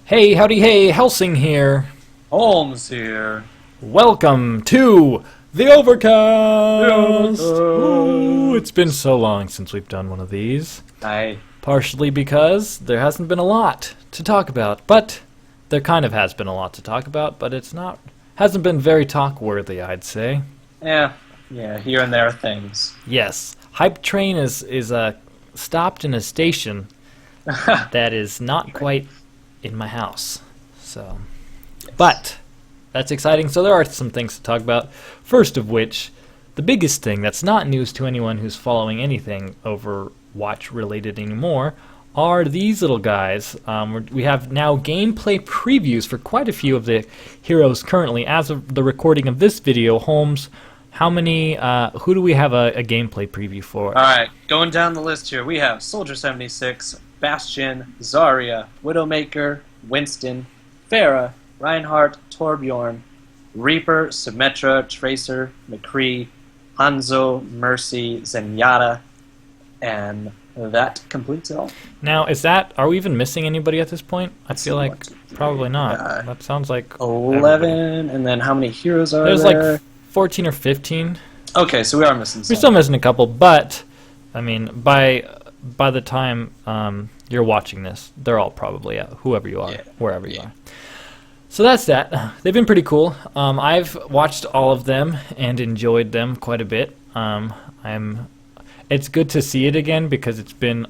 Hey, howdy, hey, Helsing here. Holmes here. Welcome to the OverCast. The Ooh, it's been so long since we've done one of these. Hi. Partially because there hasn't been a lot to talk about, but there kind of has been a lot to talk about, but hasn't been very talk-worthy, I'd say. Yeah, here and there things. Yes, Hype Train is stopped in a station that is not quite in my house. So, but that's exciting. So there are some things to talk about. First of which, the biggest thing that's not news to anyone who's following anything Overwatch related anymore are these little guys. We have now gameplay previews for quite a few of the heroes currently. As of the recording of this video, Holmes, how many? Who do we have a gameplay preview for? All right, going down the list here, we have Soldier 76, Bastion, Zarya, Widowmaker, Winston, Pharah, Reinhardt, Torbjorn, Reaper, Symmetra, Tracer, McCree, Hanzo, Mercy, Zenyatta, and that completes it all. Now, are we even missing anybody at this point? I feel like probably not. That sounds like 11, everybody. and then how many heroes are There's there? like 14 or 15. Okay, so we are missing some. We're still missing a couple, but I mean, by the time you're watching this, they're all probably out, whoever you are, wherever you are. So that's that. They've been pretty cool. I've watched all of them and enjoyed them quite a bit. It's good to see it again because it's been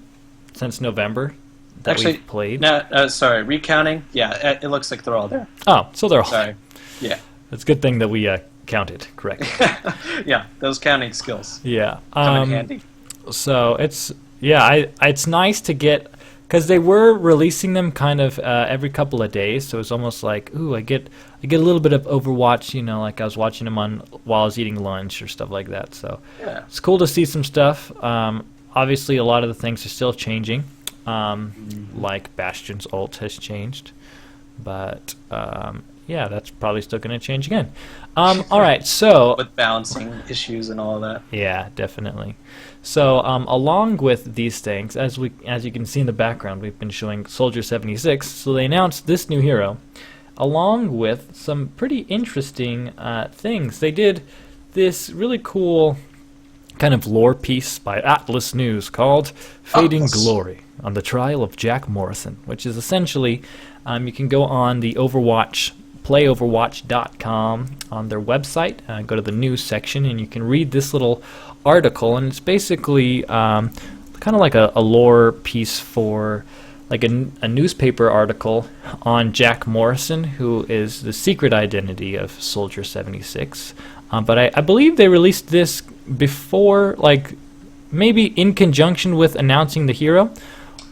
since November that we've played. Sorry, recounting. Yeah, it looks like they're all there. Oh, so they're all. Sorry. Yeah. It's a good thing that we counted correctly. Yeah, those counting skills. Yeah. Come in handy. So it's nice to get, because they were releasing them kind of every couple of days, so it's almost like, ooh, I get a little bit of Overwatch, like I was watching them while I was eating lunch or stuff like that. So yeah, it's cool to see some stuff. Obviously, a lot of the things are still changing, like Bastion's ult has changed, but yeah, that's probably still going to change again. All right, so with balancing issues and all that. Yeah, definitely. So, along with these things, as you can see in the background, we've been showing Soldier 76. So they announced this new hero, along with some pretty interesting things. They did this really cool kind of lore piece by Atlas News called "Fading Glory" on the trial of Jack Morrison, which is essentially you can go on the Overwatch. PlayOverwatch.com on their website. Go to the news section and you can read this little article, and it's basically kind of like a lore piece for like a newspaper article on Jack Morrison, who is the secret identity of Soldier 76. But I believe they released this before, like maybe in conjunction with announcing the hero,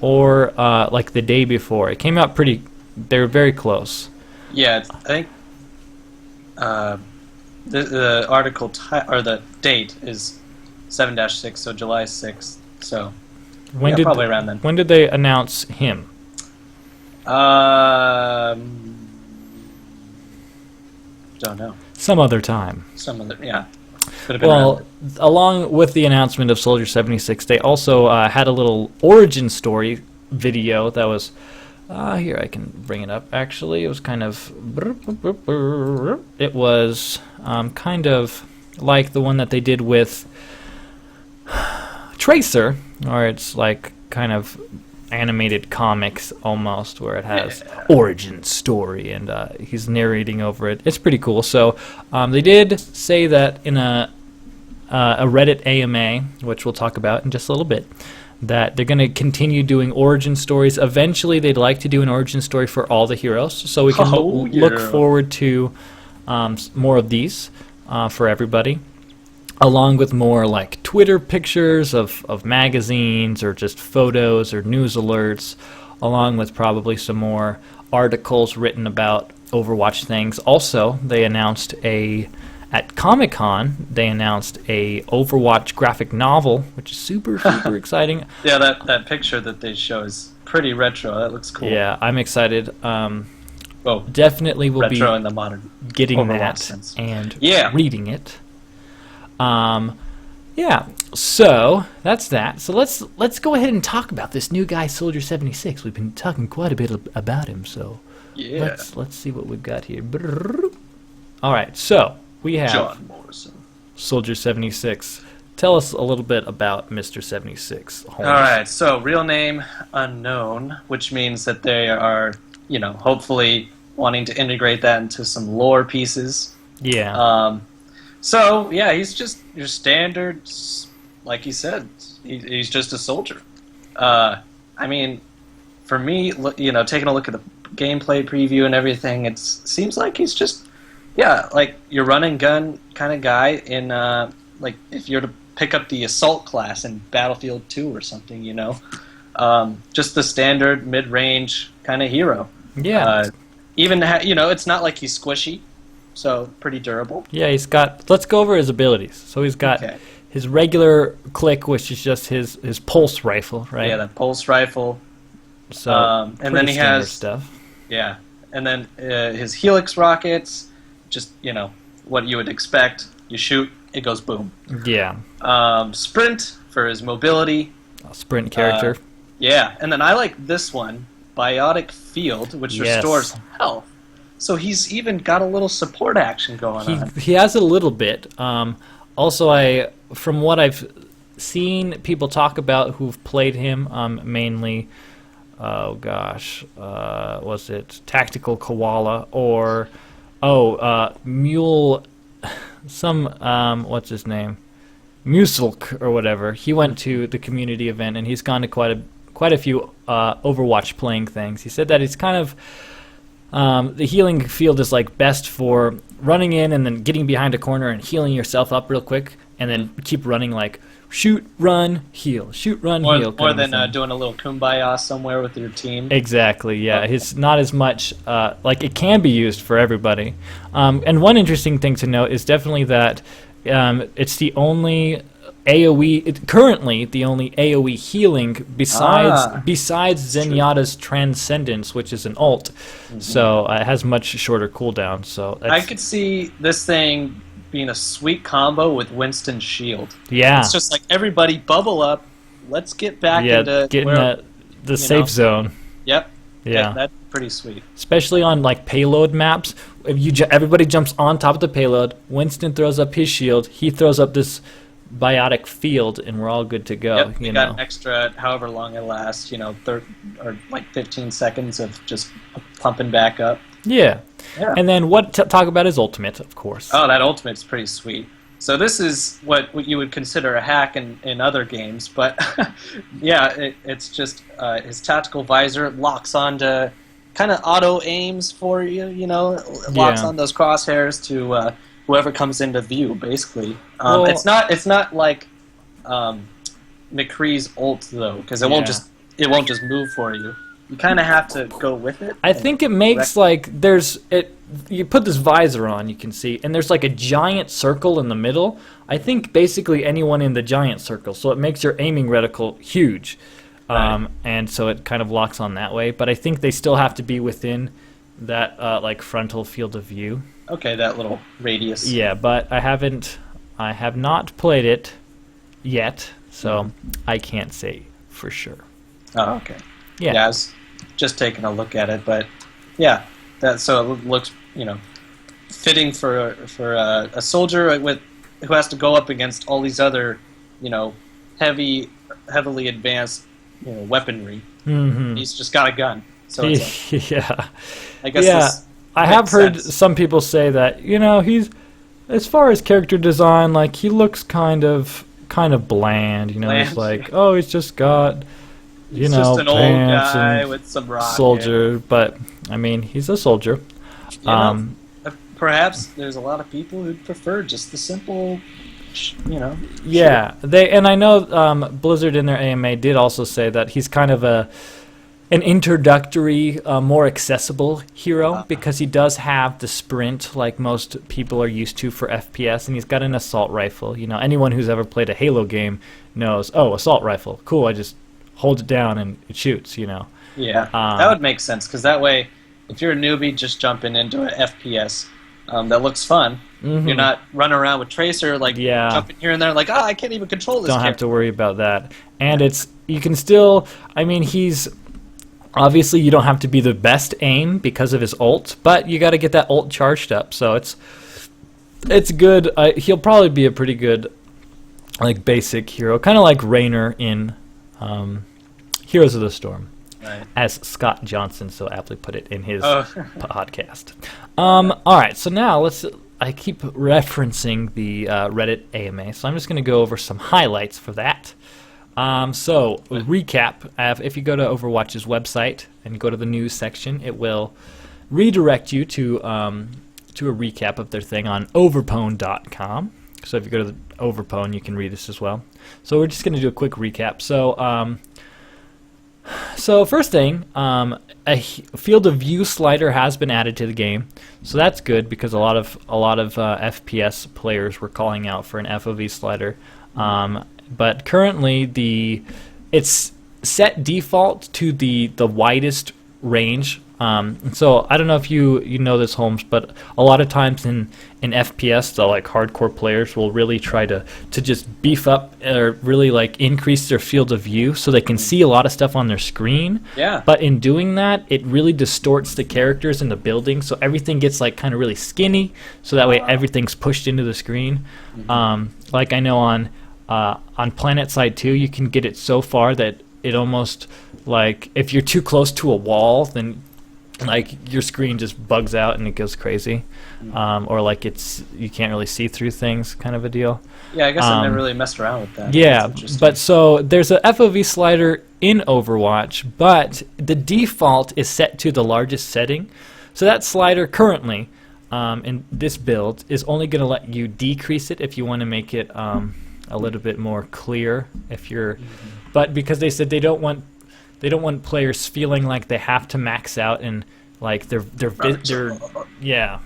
or like the day before. It came out they were very close. Yeah, I think the article or the date is 7-6, so July 6th. So probably around then. When did they announce him? Don't know. Some other time. Yeah. Could have been well, along with the announcement of Soldier 76, they also had a little origin story video that was. Here, I can bring it up, actually. It was kind of... It was kind of like the one that they did with Tracer, or it's like kind of animated comics almost, where it has origin story, and he's narrating over it. It's pretty cool. So they did say that in a Reddit AMA, which we'll talk about in just a little bit, that they're going to continue doing origin stories. Eventually, they'd like to do an origin story for all the heroes, so we can look forward to more of these for everybody, along with more like Twitter pictures of magazines or just photos or news alerts, along with probably some more articles written about Overwatch things. Also, they announced at Comic-Con, they announced a Overwatch graphic novel, which is super exciting. Yeah, that picture that they show is pretty retro. That looks cool. Yeah, I'm excited. Definitely will be retro in the modern getting Overwatch that sense. And reading it. Yeah, so that's that. So let's go ahead and talk about this new guy, Soldier 76. We've been talking quite a bit about him, so Yeah. Let's see what we've got here. All right, so we have John Morrison. Soldier 76. Tell us a little bit about Mr. 76. All right, so real name unknown, which means that they are, hopefully wanting to integrate that into some lore pieces. Yeah. So yeah, he's just your standard, like you said, he's just a soldier. I mean, for me, taking a look at the gameplay preview and everything, it seems like he's just, like your run and gun kind of guy in, like if you're to pick up the assault class in Battlefield 2 or something, just the standard mid-range kind of hero. Yeah. Even it's not like he's squishy, so pretty durable. Yeah, he's got. Let's go over his abilities. So he's got his regular click, which is just his pulse rifle, right? Yeah, the pulse rifle. So and then he has stuff. Yeah, and then his helix rockets, just what you would expect. You shoot, it goes boom. Yeah. Sprint for his mobility. A sprint character. Yeah, and then I like this one, Biotic Field, which restores health. So he's even got a little support action going on. He has a little bit. Also, from what I've seen people talk about who've played him, mainly, was it Tactical Koala or Mule? What's his name? Musilk or whatever. He went to the community event and he's gone to quite a few Overwatch playing things. He said that it's kind of the healing field is like best for running in and then getting behind a corner and healing yourself up real quick, and then keep running like shoot, run, heal, shoot, run, heal. More than doing a little kumbaya somewhere with your team. Exactly, yeah. It's not as much, like it can be used for everybody. And one interesting thing to note is definitely that it's the only AoE, currently the only AoE healing besides Zenyatta's Transcendence, which is an ult. Mm-hmm. So it has much shorter cooldown. So I could see this thing being a sweet combo with Winston's shield. Yeah. It's just like, everybody bubble up, let's get back into the safe zone. Yep. Yeah. That's pretty sweet. Especially on like payload maps, if everybody jumps on top of the payload, Winston throws up his shield, he throws up this biotic field, and we're all good to go. Yep, you got an extra, however long it lasts, 30 or like 15 seconds of just pumping back up. Yeah. And then talk about his ultimate, of course. Oh, that ultimate's pretty sweet. So this is what you would consider a hack in other games, but it's just his tactical visor locks onto, kind of auto aims for you, locks on those crosshairs to whoever comes into view, basically. It's not like McCree's ult though, because it won't just move for you. You kind of have to go with it. I think it makes you put this visor on, you can see, and there's like a giant circle in the middle. I think basically anyone in the giant circle, so it makes your aiming reticle huge. Right. And so it kind of locks on that way, but I think they still have to be within that like frontal field of view. Okay, that little radius. Yeah, but I have not played it yet, so I can't say for sure. Oh, okay. Yeah. I was just taking a look at it, but yeah, so it looks, fitting for a soldier who has to go up against all these other, heavily advanced, weaponry. Mm-hmm. He's just got a gun. So it's like, yeah. I guess I have heard some people say that, he's, as far as character design, like he looks kind of bland, It's like, he's just got He's just an old guy with some rock soldier, hair. But I mean, he's a soldier. Perhaps there's a lot of people who'd prefer just the simple, Yeah, and I know Blizzard in their AMA did also say that he's kind of an introductory, more accessible hero because he does have the sprint like most people are used to for FPS, and he's got an assault rifle. Anyone who's ever played a Halo game knows, assault rifle, cool, I just hold it down and it shoots, Yeah, that would make sense, because that way, if you're a newbie just jumping into an FPS, that looks fun. Mm-hmm. You're not running around with Tracer, jumping here and there, like, I can't even control this. Don't have to worry about that. And you can still, I mean, he's Obviously, you don't have to be the best aim because of his ult, but you got to get that ult charged up. So it's good. He'll probably be a pretty good like basic hero, kind of like Raynor in Heroes of the Storm, Right. as Scott Johnson so aptly put it in his podcast. All right, so now I keep referencing the Reddit AMA, so I'm just going to go over some highlights for that. So, recap, if you go to Overwatch's website and you go to the news section, it will redirect you to a recap of their thing on overpwn.com. So if you go to the Overpwn, you can read this as well. So we're just going to do a quick recap. So first thing, a field of view slider has been added to the game, so that's good because a lot of FPS players were calling out for an FOV slider. But currently it's set default to the widest range. So I don't know if you know this, Holmes, but a lot of times in FPS, the like hardcore players will really try to just beef up or really like increase their field of view so they can see a lot of stuff on their screen. Yeah. But in doing that, it really distorts the characters in the building, so everything gets like kind of really skinny. So that way everything's pushed into the screen. Like I know on Planet Side 2, you can get it so far that it almost like if you're too close to a wall, then like your screen just bugs out and it goes crazy, or like you can't really see through things, kind of a deal. Yeah, I guess I've never really messed around with that. Yeah, but so there's a FOV slider in Overwatch, but the default is set to the largest setting. So that slider currently in this build is only going to let you decrease it if you want to make it a little bit more clear. But because they said they don't want players feeling like they have to max out and like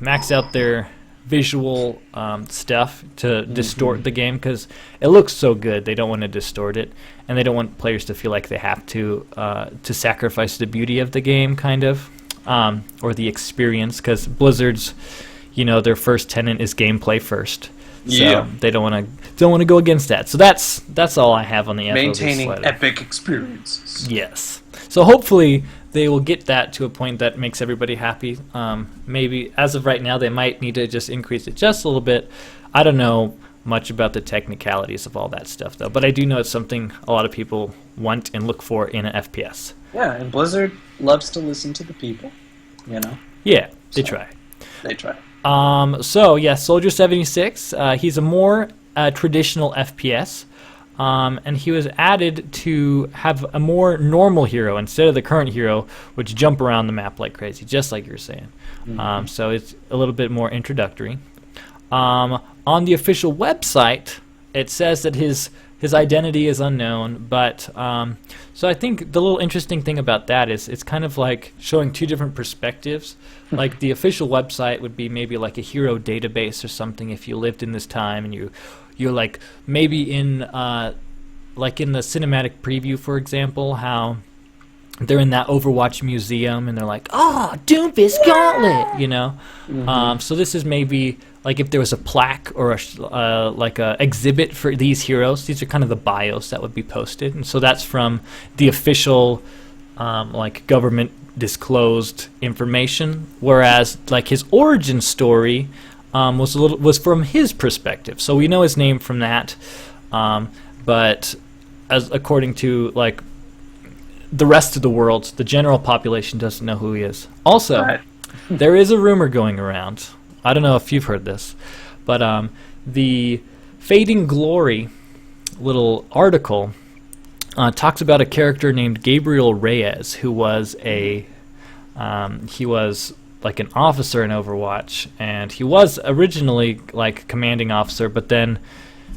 max out their visual stuff to distort the game, because it looks so good. They don't want to distort it, and they don't want players to feel like they have to sacrifice the beauty of the game, kind of, or the experience, because Blizzard's, their first tenet is gameplay first. So they don't want to go against that. So that's all I have on the maintaining FOV slider. epic experiences. Yes. So hopefully they will get that to a point that makes everybody happy. Maybe as of right now they might need to just increase it just a little bit. I don't know much about the technicalities of all that stuff though, but I do know it's something a lot of people want and look for in an FPS. Yeah, and Blizzard loves to listen to the people. Yeah, they try. They try. So yeah, Soldier 76. He's a more traditional FPS, and he was added to have a more normal hero instead of the current hero, which jump around the map like crazy, just like you're saying. So it's a little bit more introductory. On the official website, it says that his identity is unknown, but so I think the little interesting thing about that is it's kind of like showing two different perspectives. Like the official website would be maybe like a hero database or something if you lived in this time and you're like maybe in like in the cinematic preview, for example, how they're in that Overwatch museum and they're like, Doomfist Gauntlet, so this is maybe like if there was a plaque or like a exhibit for these heroes. These are kind of the bios that would be posted, and so that's from the official like government disclosed information, whereas like his origin story was from his perspective, so we know his name from that, but as according to like the rest of the world, the general population doesn't know who he is. Also, there is a rumor going around, I don't know if you've heard this, but the Fading Glory little article talks about a character named Gabriel Reyes, who was he was like an officer in Overwatch, and he was originally like commanding officer, but then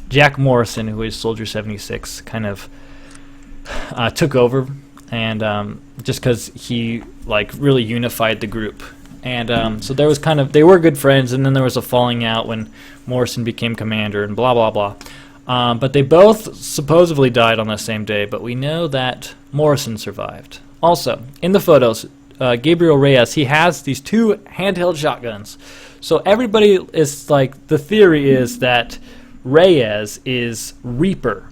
Jack Morrison, who is Soldier 76, kind of took over, and just because he like really unified the group. And so there was they were good friends, and then there was a falling out when Morrison became commander and blah, blah, blah. But they both supposedly died on the same day, but we know that Morrison survived. Also, in the photos, Gabriel Reyes, he has these two handheld shotguns. So everybody is like, the theory is that Reyes is Reaper.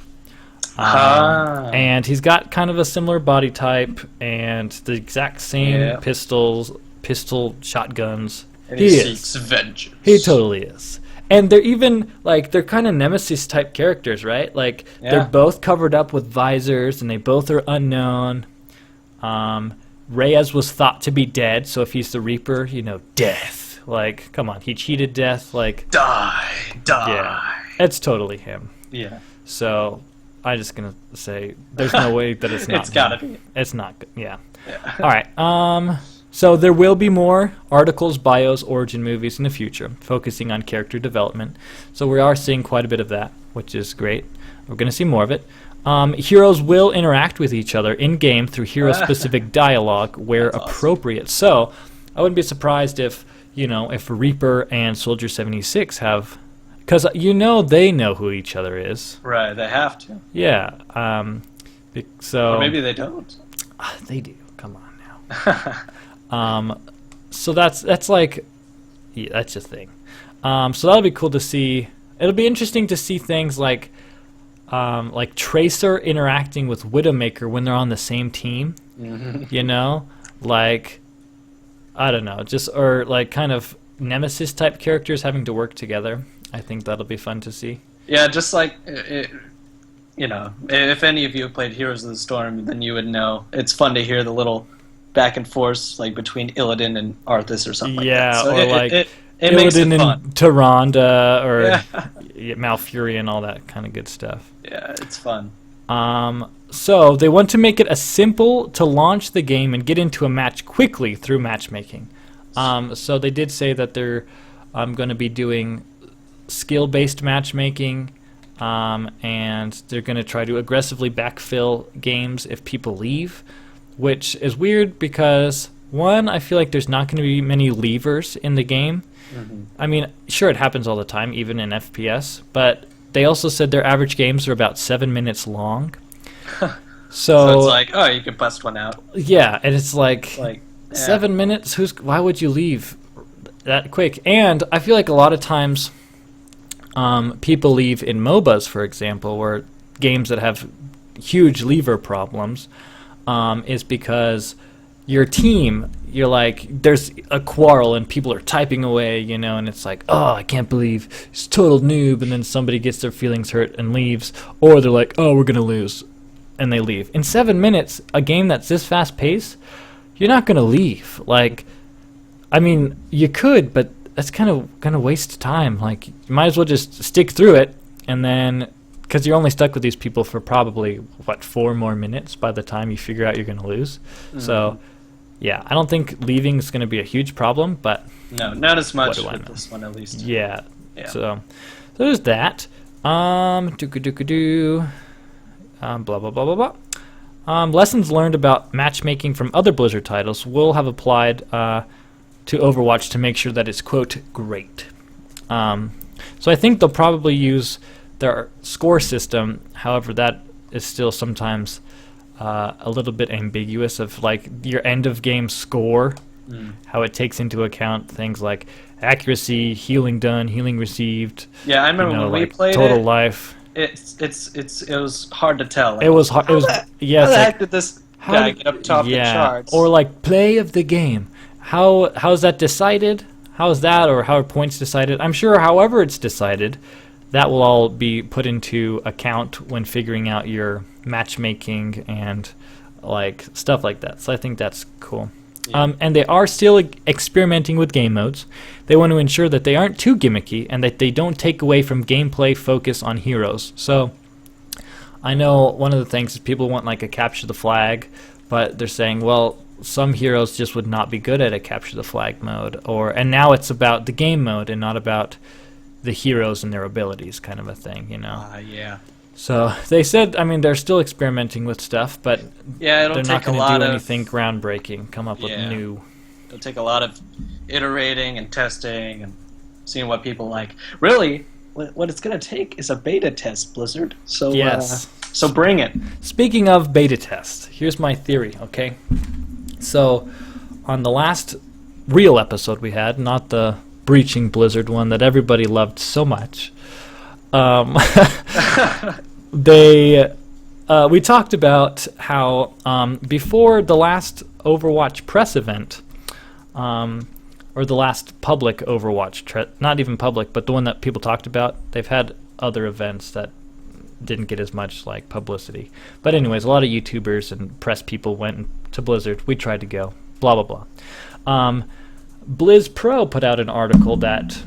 And he's got kind of a similar body type and the exact same pistol shotguns. And he seeks vengeance. He totally is. And they're even, like, they're kind of Nemesis-type characters, right? Like, they're both covered up with visors, and they both are unknown. Reyes was thought to be dead, so if he's the Reaper, death. Like, come on, he cheated death, like... Die. Yeah, it's totally him. Yeah. So, I'm just gonna say, there's no way that it's not It's gotta be. It's not good, yeah. All right, so there will be more articles, bios, origin movies in the future, focusing on character development. So we are seeing quite a bit of that, which is great. We're going to see more of it. Heroes will interact with each other in-game through hero-specific dialogue where appropriate. So I wouldn't be surprised if Reaper and Soldier 76 have... Because they know who each other is. Right, they have to. Yeah. Or maybe they don't. They do. Come on now. So that's like, yeah, that's a thing. So that'll be cool to see. It'll be interesting to see things like Tracer interacting with Widowmaker when they're on the same team. Like, I don't know, or like kind of Nemesis type characters having to work together. I think that'll be fun to see. Yeah, just like if any of you have played Heroes of the Storm, then you would know. It's fun to hear the little back and forth, like between Illidan and Arthas or something like that. So it makes it fun. And Tyrande or Malfurion, all that kind of good stuff. Yeah, it's fun. So they want to make it simple to launch the game and get into a match quickly through matchmaking. So they did say that they're going to be doing skill-based matchmaking, and they're going to try to aggressively backfill games if people leave, which is weird because, one, I feel like there's not going to be many leavers in the game. I mean, sure, it happens all the time, even in FPS, but they also said their average games are about 7 minutes long. So it's like, oh, you can bust one out. Yeah, and it's like 7 minutes? Why would you leave that quick? And I feel like a lot of times people leave in MOBAs, for example, or games that have huge lever problems, is because your team, you're like, there's a quarrel and people are typing away, and it's like, oh, I can't believe he's a total noob, and then somebody gets their feelings hurt and leaves, or they're like, oh, we're going to lose, and they leave. In 7 minutes, a game that's this fast-paced, you're not going to leave. Like, I mean, you could, but that's kind of waste time. Like, you might as well just stick through it, and then, because you're only stuck with these people for probably, 4 more minutes by the time you figure out you're going to lose. So, yeah, I don't think leaving is going to be a huge problem, but... No, not as much with this one, at least. Yeah. So there's that. Blah, blah, blah, blah, blah. Lessons learned about matchmaking from other Blizzard titles will have applied to Overwatch to make sure that it's, quote, great. So I think they'll probably use their score system. However, that is still sometimes a little bit ambiguous of, like, your end-of-game score, how it takes into account things like accuracy, healing done, healing received. Yeah, I remember when we played total life. It was hard to tell. Like, it was hard. How the heck did this guy get up top the charts? Or like play of the game. How's that decided? How's that, or how are points decided? I'm sure however it's decided, that will all be put into account when figuring out your matchmaking and like stuff like that. So I think that's cool. Yeah. And they are still experimenting with game modes. They want to ensure that they aren't too gimmicky and that they don't take away from gameplay focus on heroes. So I know one of the things is people want like a capture the flag, but they're saying, well, some heroes just would not be good at a capture the flag mode, and now it's about the game mode and not about the heroes and their abilities, kind of a thing, Yeah. So they said, I mean, they're still experimenting with stuff, but they're not going to do anything groundbreaking, come up with new. It'll take a lot of iterating and testing and seeing what people like. Really, what it's going to take is a beta test, Blizzard. So yes. So bring it. Speaking of beta tests, here's my theory, okay? So on the last real episode we had, not the Breaching Blizzard one that everybody loved so much, they we talked about how before the last Overwatch press event, or the last public Overwatch, not even public, but the one that people talked about, they've had other events that didn't get as much like publicity. But anyways, a lot of YouTubers and press people went to Blizzard. We tried to go. Blah blah blah. Blizz Pro put out an article that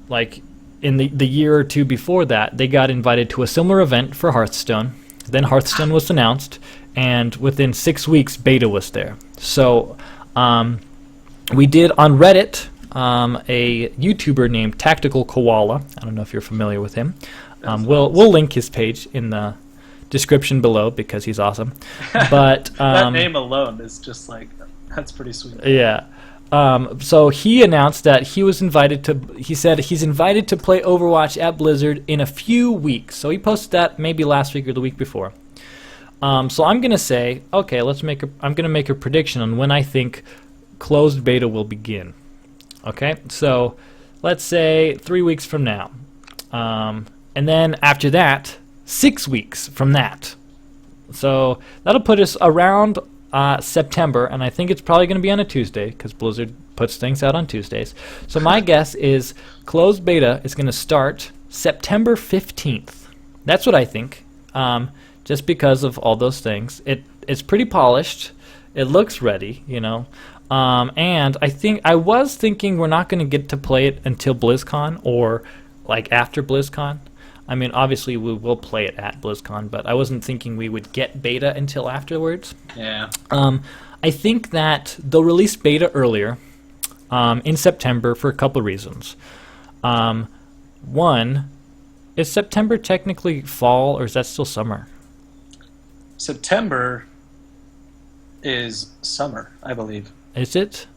like in the year or two before that, they got invited to a similar event for Hearthstone. Then Hearthstone was announced, and within 6 weeks, beta was there. So we did on Reddit, a YouTuber named Tactical Koala. I don't know if you're familiar with him. We'll link his page in the description below because he's awesome. But that name alone is just like, that's pretty sweet. Yeah. So he announced that he said he's invited to play Overwatch at Blizzard in a few weeks. So he posted that maybe last week or the week before. So I'm going to say, okay, I'm going to make a prediction on when I think closed beta will begin. Okay, so let's say 3 weeks from now. And then after that, 6 weeks from that. So that'll put us around September, and I think it's probably going to be on a Tuesday because Blizzard puts things out on Tuesdays. So my guess is closed beta is going to start September 15th. That's what I think, just because of all those things. It's pretty polished. It looks ready, you know. And I was thinking we're not going to get to play it until BlizzCon or like after BlizzCon. I mean, obviously we will play it at BlizzCon, but I wasn't thinking we would get beta until afterwards. Yeah. I think that they'll release beta earlier, in September for a couple reasons. One, is September technically fall, or is that still summer? September is summer, I believe. Is it?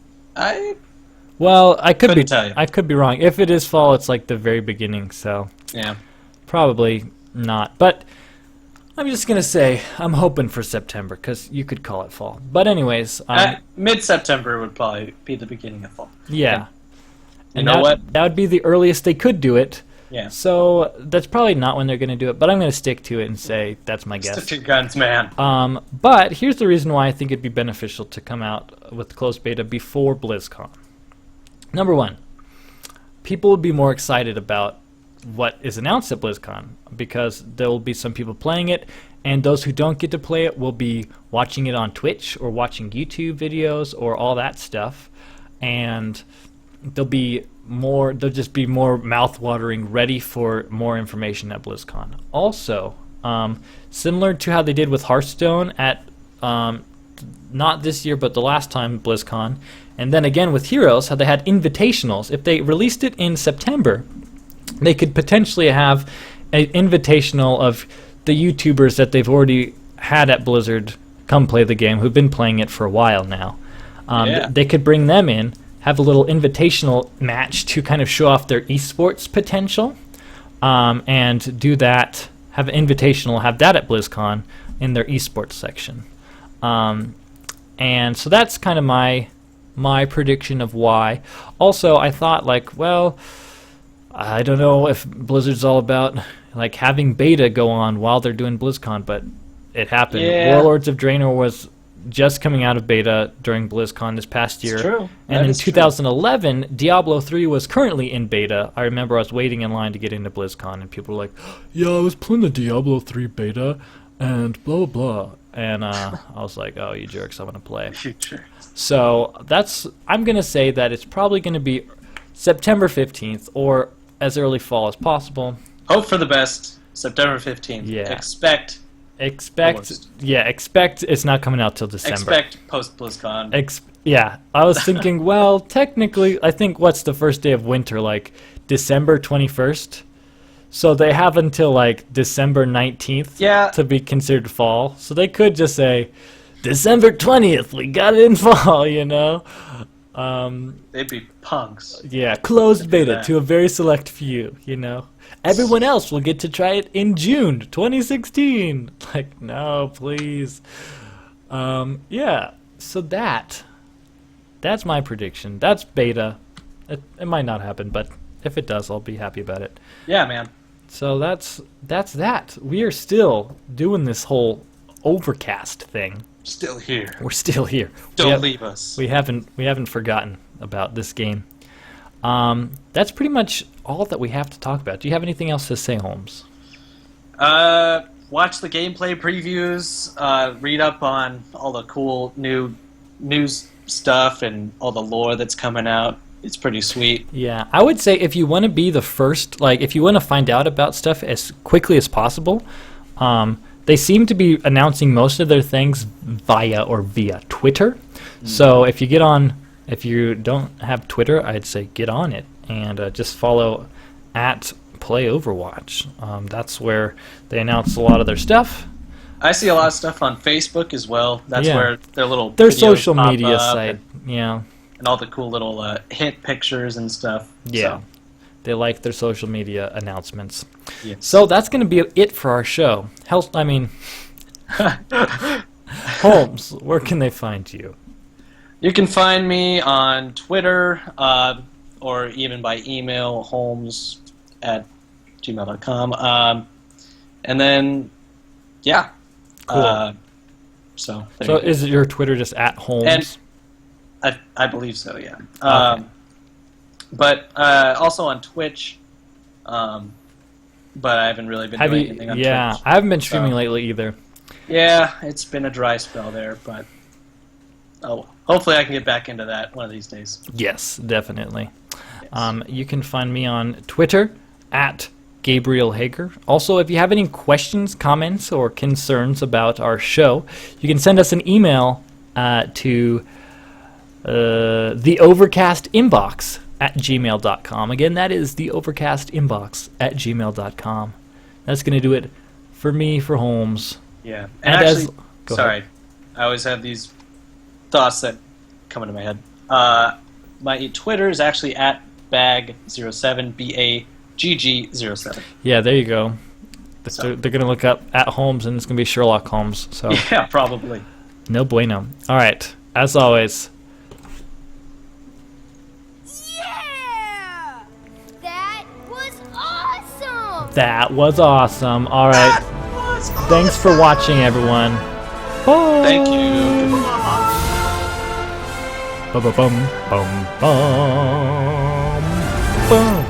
Well, I could be. Tell you. I could be wrong. If it is fall, it's like the very beginning. So yeah. Probably not, but I'm just going to say I'm hoping for September because you could call it fall. But anyways... mid-September would probably be the beginning of fall. Yeah. And you know what? That would be the earliest they could do it. Yeah. So that's probably not when they're going to do it, but I'm going to stick to it and say that's my guess. Stick to your guns, man. But here's the reason why I think it'd be beneficial to come out with closed beta before BlizzCon. Number one, people would be more excited about what is announced at BlizzCon because there will be some people playing it, and those who don't get to play it will be watching it on Twitch or watching YouTube videos or all that stuff, and they'll just be more mouth-watering, ready for more information at BlizzCon. Also, similar to how they did with Hearthstone at not this year but the last time BlizzCon, and then again with Heroes, how they had invitationals. If they released it in September, they could potentially have an invitational of the YouTubers that they've already had at Blizzard come play the game, who've been playing it for a while now. They could bring them in, have a little invitational match to kind of show off their esports potential, and do that, have an invitational, have that at BlizzCon in their esports section. And so that's kind of my prediction of why. Also, I thought, like, well, I don't know if Blizzard's all about like having beta go on while they're doing BlizzCon, but it happened. Yeah. Warlords of Draenor was just coming out of beta during BlizzCon this past year. It's true. And in 2011, Diablo 3 was currently in beta. I remember I was waiting in line to get into BlizzCon, and people were like, yeah, I was playing the Diablo 3 beta, and blah, blah, blah. And I was like, oh, you jerks, I want to play. You jerks. So I'm going to say that it's probably going to be September 15th or as early fall as possible. Hope for the best. September 15th. Yeah. Expect it's not coming out till December. Expect post BlizzCon. Yeah, I was thinking, well, technically, I think what's the first day of winter, like December 21st? So they have until like December 19th to be considered fall. So they could just say, December 20th, we got it in fall, you know? They'd be punks. Yeah, closed beta to a very select few, you know? Everyone else will get to try it in June 2016. Like, no, please. Yeah, so that's my prediction. That's beta. It might not happen, but if it does, I'll be happy about it. Yeah, man. So that's that. We are still doing this whole Overcast thing. Still here. We're still here. Don't leave us. We haven't forgotten about this game. That's pretty much all that we have to talk about. Do you have anything else to say, Holmes? Watch the gameplay previews. Read up on all the cool new news stuff and all the lore that's coming out. It's pretty sweet. Yeah, I would say if you want to be the first, like if you want to find out about stuff as quickly as possible, they seem to be announcing most of their things via Twitter. So if you don't have Twitter, I'd say get on it and just follow at Play Overwatch. That's where they announce a lot of their stuff. I see a lot of stuff on Facebook as well. That's where their their social media site. Yeah. And all the cool little hint pictures and stuff. Yeah. So. They like their social media announcements. Yes. So that's going to be it for our show. Holmes, where can they find you? You can find me on Twitter or even by email, holmes@gmail.com. And then, yeah. Cool. So is your Twitter just at Holmes? And I believe so, yeah. Okay. But also on Twitch. But I haven't really been doing anything on Twitch. Yeah, I haven't been streaming lately either. Yeah, it's been a dry spell there, but hopefully I can get back into that one of these days. Yes, definitely. Yes. You can find me on Twitter at Gabriel Hager. Also, if you have any questions, comments, or concerns about our show, you can send us an email to the Overcast inbox at gmail.com. Again, that is the Overcast inbox at gmail.com. That's going to do it for me, for Holmes. Yeah. And actually, ahead. I always have these thoughts that come into my head. My Twitter is actually at Bag07, BAGG07. Yeah, there you go. They're going to look up at Holmes, and it's going to be Sherlock Holmes. So yeah, probably. No bueno. All right. As always. Yeah! That was awesome! That was awesome. All right. Thanks for watching, everyone. Bye. Thank you. Bum, bum, bum, bum, bum.